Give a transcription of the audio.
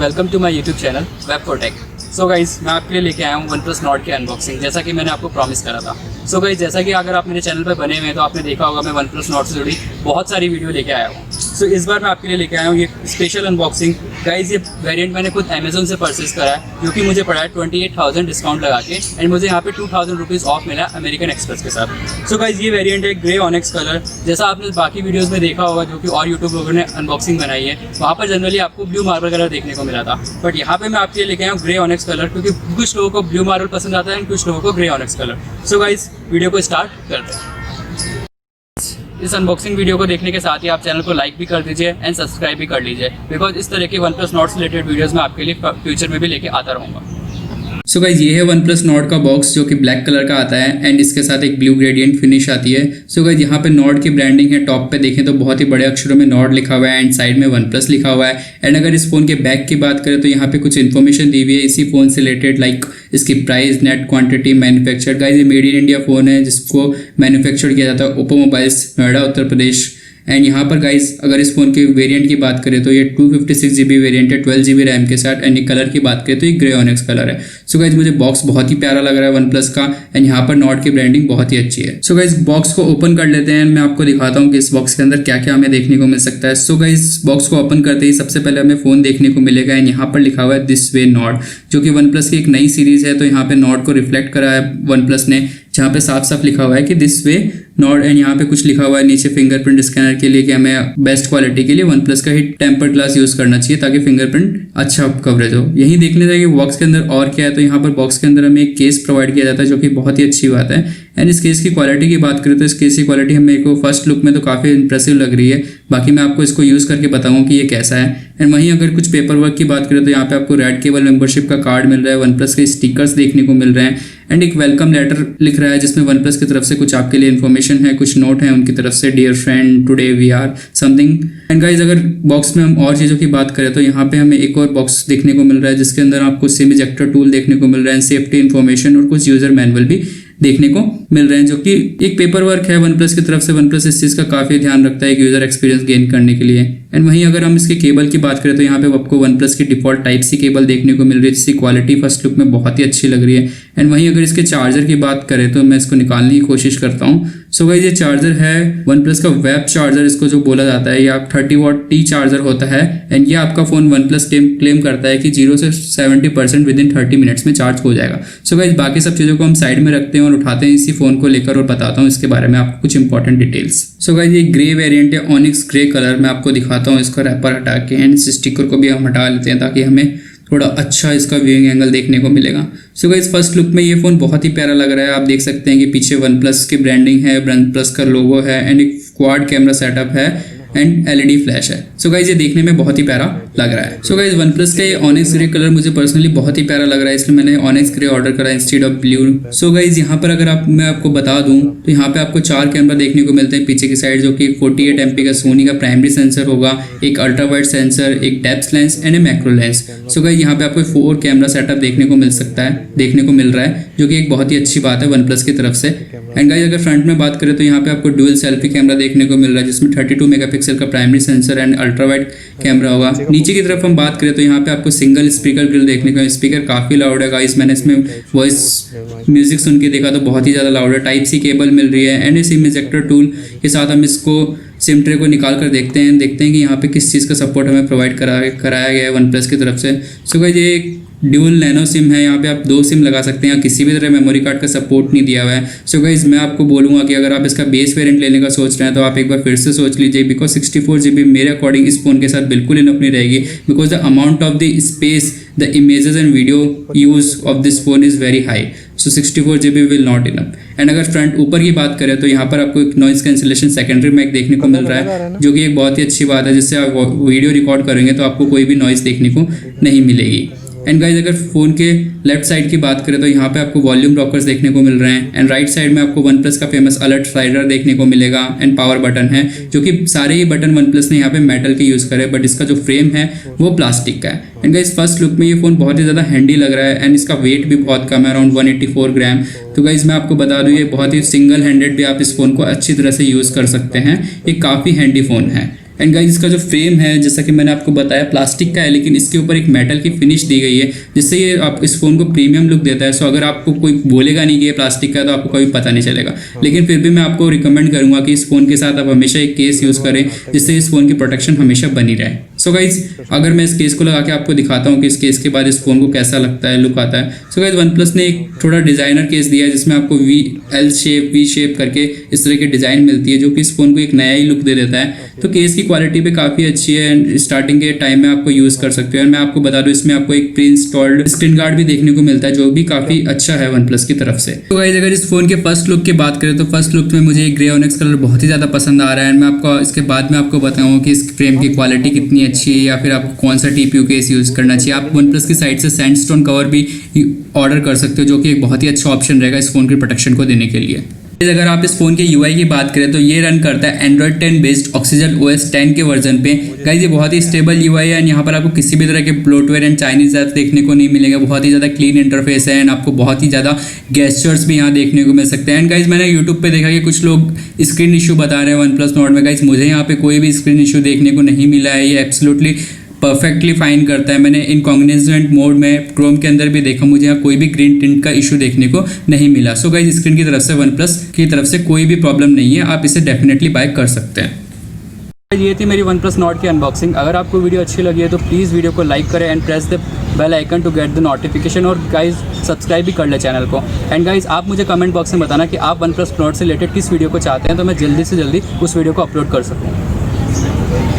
Welcome to my YouTube channel web for tech. So guys मैं आपके लिए लेके आया हूँ OnePlus Nord की अनबॉक्सिंग, जैसा कि मैंने आपको प्रॉमिस करा था। सो गाइज जैसा कि अगर आप मेरे चैनल पर बने हुए हैं तो आपने देखा होगा मैं OnePlus Nord से जुड़ी बहुत सारी वीडियो लेके आया हूँ। सो इस बार मैं आपके लिए लेके आया हूँ ये स्पेशल अनबॉक्सिंग। गाइज ये वेरिएंट मैंने खुद अमेजोन से परचेज करा है, जो कि मुझे पड़ा है 28,000 डिस्काउंट लगा के, एंड मुझे यहाँ पे 2,000 रुपीज़ ऑफ मिला अमेरिकन एक्सप्रेस के साथ। सो गाइज ये वेरिएंट है ग्रे ऑनिक्स कलर। जैसा आपने बाकी वीडियोज़ में देखा होगा जो कि और यूट्यूब लोगों ने अनबॉक्सिंग बनाई है, वहाँ पर जनरली आपको ब्लू मार्बल कलर देखने को मिला था, बट यहाँ पे मैं आपके लिए लेके आया हूँ ग्रे ऑनिक्स कलर, क्योंकि कुछ लोगों को ब्लू मार्बल पसंद आता है एंड कुछ लोगों को grey onyx colour. So guys video को स्टार्ट करते हैं। इस अनबॉक्सिंग वीडियो को देखने के साथ ही आप चैनल को लाइक भी कर दीजिए एंड सब्सक्राइब भी कर लीजिए, बिकॉज इस तरह के OnePlus Nord से रिलेटेड वीडियोस मैं आपके लिए फ्यूचर में भी लेके आता रहूँगा। सो गाइज ये है OnePlus Nord का बॉक्स, जो कि ब्लैक कलर का आता है एंड इसके साथ एक ब्लू ग्रेडियंट फिनिश आती है। सो गाइज यहाँ पे Nord की ब्रांडिंग है, टॉप पे देखें तो बहुत ही बड़े अक्षरों में Nord लिखा हुआ है एंड साइड में OnePlus लिखा हुआ है। एंड अगर इस फोन के बैक की बात करें तो यहाँ पे कुछ इन्फॉर्मेशन दी हुई है इसी फोन से रिलेटेड, लाइक इसकी price, net quantity, manufacture. Guys ये मेड इन इंडिया फोन है जिसको मैन्युफैक्चर किया जाता है Oppo mobiles, Noida, Uttar Pradesh. And यहाँ पर गाइज अगर इस फोन के वेरिएंट की बात करें तो ये 256 GB वेरिएंट है 12 GB रैम के साथ, एंड कलर की बात करें तो ये ग्रे ऑनिक्स कलर है। सो गाइज मुझे बॉक्स बहुत ही प्यारा लग रहा है OnePlus का, एंड यहाँ पर Nord की ब्रांडिंग बहुत ही अच्छी है। सो गाइज बॉक्स को ओपन कर लेते हैं, मैं आपको दिखाता हूँ कि इस बॉक्स के अंदर क्या क्या हमें देखने को मिल सकता है। सो गाइज बॉक्स को ओपन करते ही सबसे पहले हमें फोन देखने को मिलेगा, एंड यहाँ पर लिखा हुआ है दिस वे Nord, जो कि OnePlus की एक नई सीरीज है। तो यहाँ पे Nord को रिफ्लेक्ट करा है OnePlus ने, जहाँ पे साफ साफ लिखा हुआ है कि दिस वे Nord, एंड यहाँ पे कुछ लिखा हुआ है नीचे फिंगरप्रिंट स्कैनर के लिए कि हमें बेस्ट क्वालिटी के लिए OnePlus का ही टेम्पर्ड ग्लास यूज करना चाहिए ताकि फिंगरप्रिंट अच्छा कवरेज हो। यही देख लेते हैं कि बॉक्स के अंदर और क्या है। तो यहाँ पर बॉक्स के अंदर हमें एक केस प्रोवाइड किया जाता है, जो कि बहुत ही अच्छी बात है। एंड इस केस की क्वालिटी की बात करें तो इस केस की क्वालिटी हमें को फर्स्ट लुक में तो काफ़ी इंप्रेसिव लग रही है, बाकी मैं आपको इसको यूज़ करके बताऊँ कि ये कैसा है। एंड वहीं अगर कुछ पेपर वर्क की बात करें तो यहाँ पे आपको रेड केबल मेंबरशिप का कार्ड मिल रहा है, OnePlus के स्टिकर्स देखने को मिल रहे हैं, एंड एक वेलकम लेटर लिख रहा है जिसमें OnePlus की तरफ से कुछ आपके लिए इन्फॉर्मेशन है, कुछ नोट है उनकी तरफ से, dear friend today we are something. And guys अगर बॉक्स में हम और चीज़ों की बात करें तो यहाँ पे हमें एक और बॉक्स देखने को मिल रहा है जिसके अंदर आपको सिम इजेक्टर टूल देखने को मिल रहा है, सेफ्टी इन्फॉर्मेशन और कुछ यूजर मैनुअल भी देखने को मिल रहे हैं, जो कि एक पेपर वर्क है OnePlus की तरफ से। OnePlus इस चीज़ का काफ़ी ध्यान रखता है एक यूज़र एक्सपीरियंस गेन करने के लिए। एंड वहीं अगर हम इसके केबल की बात करें तो यहाँ पे आपको OnePlus की डिफॉल्ट टाइप सी केबल देखने को मिल रही है, जिसकी क्वालिटी फर्स्ट लुक में बहुत ही अच्छी लग रही है। एंड वहीं अगर इसके चार्जर की बात करें तो मैं इसको निकालने की कोशिश करता हूँ। सो गाइस ये चार्जर है OnePlus का वेब चार्जर, इसको जो बोला जाता है, ये आप 30 वाट टी चार्जर होता है। एंड ये आपका फ़ोन OnePlus क्लेम करता है कि 0 से 70% विद इन 30 मिनट्स में चार्ज हो जाएगा। सो गाइस बाकी सब चीज़ों को हम साइड में रखते हैं और उठाते हैं इसी फोन को लेकर और बताता हूँ इसके बारे में आपको कुछ इंपॉर्टेंट डिटेल्स। सो गाइस ये ग्रे वेरिएंट है, ऑनिक्स ग्रे कलर। मैं आपको दिखाता हूँ इसका रैपर हटा के, एंड इस स्टिकर को भी हम हटा लेते हैं ताकि हमें थोड़ा अच्छा इसका व्यूइंग एंगल देखने को मिलेगा। सो गाइस फर्स्ट लुक में ये फ़ोन बहुत ही प्यारा लग रहा है। आप देख सकते हैं कि पीछे OnePlus की ब्रांडिंग है, OnePlus का लोगो है, एंड एक क्वाड कैमरा सेटअप है एंड LED फ्लैश है। सो गाइस ये देखने में बहुत ही प्यारा लग रहा है। सो गाइस OnePlus का ये ऑनिक्स ग्रे कलर मुझे पर्सनली बहुत ही प्यारा लग रहा है, इसलिए मैंने ऑनिक्स ग्रे ऑर्डर करा instead of blue. So guys यहाँ पर अगर मैं आपको बता दूं तो यहाँ पे आपको 4 कैमरा देखने को मिलते हैं पीछे की साइड, जो कि 48 MP का सोनी का प्राइमरी सेंसर होगा, एक अल्ट्रा वाइड सेंसर, एक depth lens and A macro lens. So guys यहाँ पे आपको 4 कैमरा सेटअप देखने को मिल रहा है, जो कि एक बहुत ही अच्छी बात है OnePlus की तरफ से। एंड गाइस अगर फ्रंट में बात करें तो यहाँ पे आपको डुअल सेल्फी कैमरा देखने को मिल रहा है, जिसमें 32 मेगापिक्सल का primary sensor and ultra wide camera होगा। नीचे की तरफ हम बात करें तो यहाँ पे आपको सिंगल स्पीकर ग्रिल देखने को, स्पीकर काफ़ी लाउड है गाइस, मैंने इसमें वॉइस म्यूजिक सुन के देखा तो बहुत ही ज़्यादा लाउड है। टाइप सी केबल मिल रही है, एंड सिम इजेक्टर टूल के साथ हम इसको सिम ट्रे को निकाल कर देखते हैं कि यहाँ पे किस चीज़ का सपोर्ट हमें प्रोवाइड कराया गया है OnePlus की तरफ से। सो गाइस ये एक ड्यूल नैनो सिम है, यहाँ पे आप 2 सिम लगा सकते हैं, किसी भी तरह मेमोरी कार्ड का सपोर्ट नहीं दिया हुआ है। सो गाइस मैं आपको बोलूँगा कि अगर आप इसका बेस वेरिएंट लेने का सोच रहे हैं तो आप एक बार फिर से सोच लीजिए, बिकॉज 64 GB मेरे अकॉर्डिंग इस फोन के साथ बिल्कुल इनफ नहीं रहेगी, because the amount of the space, the images and video use of this phone is very high. So 64 GB will not enough. And अगर फ्रंट ऊपर की बात करें तो यहाँ पर आपको एक नॉइज कैंसिलेशन सेकेंडरी माइक देखने को मिल रहा है, जो कि एक बहुत ही अच्छी बात है, जिससे आप वीडियो रिकॉर्ड करेंगे तो आपको कोई भी नॉइज़ देखने को नहीं मिलेगी। एंड गाइज अगर फ़ोन के लेफ्ट साइड की बात करें तो यहाँ पे आपको वॉल्यूम रॉकर्स देखने को मिल रहे हैं, एंड राइट साइड में आपको OnePlus का फेमस अलर्ट स्लाइडर देखने को मिलेगा, एंड पावर बटन है, जो कि सारे ही बटन OnePlus ने यहाँ पे मेटल के यूज़ करे, बट इसका जो फ्रेम है वो प्लास्टिक का है। एंड गाइज फर्स्ट लुक में ये फ़ोन बहुत ही ज़्यादा हैंडी लग रहा है, एंड इसका वेट भी बहुत कम है, अराउंड 184 ग्राम। तो गाइज मैं आपको बता दूँ ये बहुत ही सिंगल हैंडेड भी आप इस फ़ोन को अच्छी तरह से यूज़ कर सकते हैं, ये काफ़ी हैंडी फ़ोन है। एंड गाइस इसका जो फ्रेम है जैसा कि मैंने आपको बताया प्लास्टिक का है, लेकिन इसके ऊपर एक मेटल की फिनिश दी गई है जिससे ये आप इस फ़ोन को प्रीमियम लुक देता है। सो अगर आपको कोई बोलेगा नहीं कि ये प्लास्टिक का है तो आपको कभी पता नहीं चलेगा, लेकिन फिर भी मैं आपको रिकमेंड करूंगा कि इस फ़ोन के साथ आप हमेशा एक केस यूज़ करें जिससे इस फ़ोन की प्रोटेक्शन हमेशा बनी रहे। सो गाइज अगर मैं इस केस को लगा के आपको दिखाता हूँ कि इस केस के बाद इस फ़ोन को कैसा लगता है, लुक आता है। सो गाइज OnePlus ने एक थोड़ा डिज़ाइनर केस दिया है जिसमें आपको L शेप V शेप करके इस तरह की डिज़ाइन मिलती है जो कि इस फ़ोन को एक नया ही लुक दे देता है। तो केस की क्वालिटी भी काफ़ी अच्छी है एंड स्टार्टिंग के टाइम में आपको यूज़ कर सकते हो। और मैं आपको बता दूँ इसमें आपको एक प्री इंस्टॉल्ड स्क्रीन गार्ड भी देखने को मिलता है जो भी काफ़ी अच्छा है OnePlus की तरफ से। तो गाइज अगर इस फ़ोन के फर्स्ट लुक की बात करें तो फर्स्ट लुक में मुझे ग्रे ऑनिक्स कलर बहुत ही ज़्यादा पसंद आ रहा है। एंड मैं आपको इसके बाद में आपको बताऊँगा कि इस फ्रेम की क्वालिटी कितनी अच्छी है या फिर आपको कौन सा TPU केस यूज़ करना चाहिए। आप OnePlus की साइड से सैंडस्टोन कवर भी ऑर्डर कर सकते हो जो कि एक बहुत ही अच्छा ऑप्शन रहेगा इस फ़ोन की प्रोटेक्शन को देने के लिए। अगर आप इस फ़ोन के UI की बात करें तो ये रन करता है Android 10 बेस्ड Oxygen OS 10 के वर्जन पे। गाइस ये बहुत ही स्टेबल UI है एंड यहाँ पर आपको किसी भी तरह के ब्लोटवेयर एंड चाइनीज ऐप्स देखने को नहीं मिलेगा। बहुत ही ज़्यादा क्लीन इंटरफेस है एंड आपको बहुत ही ज़्यादा गेस्चर्स भी यहाँ देखने को मिल सकते हैं। एंड गाइस मैंने यूट्यूब पे देखा कि कुछ लोग स्क्रीन इशू बता रहे हैं OnePlus Nord में। गाइस मुझे यहाँ पे कोई भी स्क्रीन इशू देखने को नहीं मिला है, ये एब्सोल्युटली परफेक्टली फाइन करता है। मैंने इनकॉग्निजेंट मोड में क्रोम के अंदर भी देखा, मुझे यहाँ कोई भी ग्रीन टिंट का इशू देखने को नहीं मिला। सो गाइस स्क्रीन की तरफ से OnePlus की तरफ से कोई भी प्रॉब्लम नहीं है, आप इसे डेफिनेटली बाय कर सकते हैं। ये थी मेरी OnePlus Nord की अनबॉक्सिंग। अगर आपको वीडियो अच्छी लगी है तो प्लीज़ वीडियो को लाइक करें and press the bell icon to get the notification, और गाइज सब्सक्राइब भी कर ले चैनल को। एंड गाइज आप मुझे कमेंट बॉक्स में बताना कि आप OnePlus Nord से रिलेटेड किस वीडियो को चाहते हैं तो मैं जल्दी से जल्दी उस वीडियो को अपलोड कर सकूँ।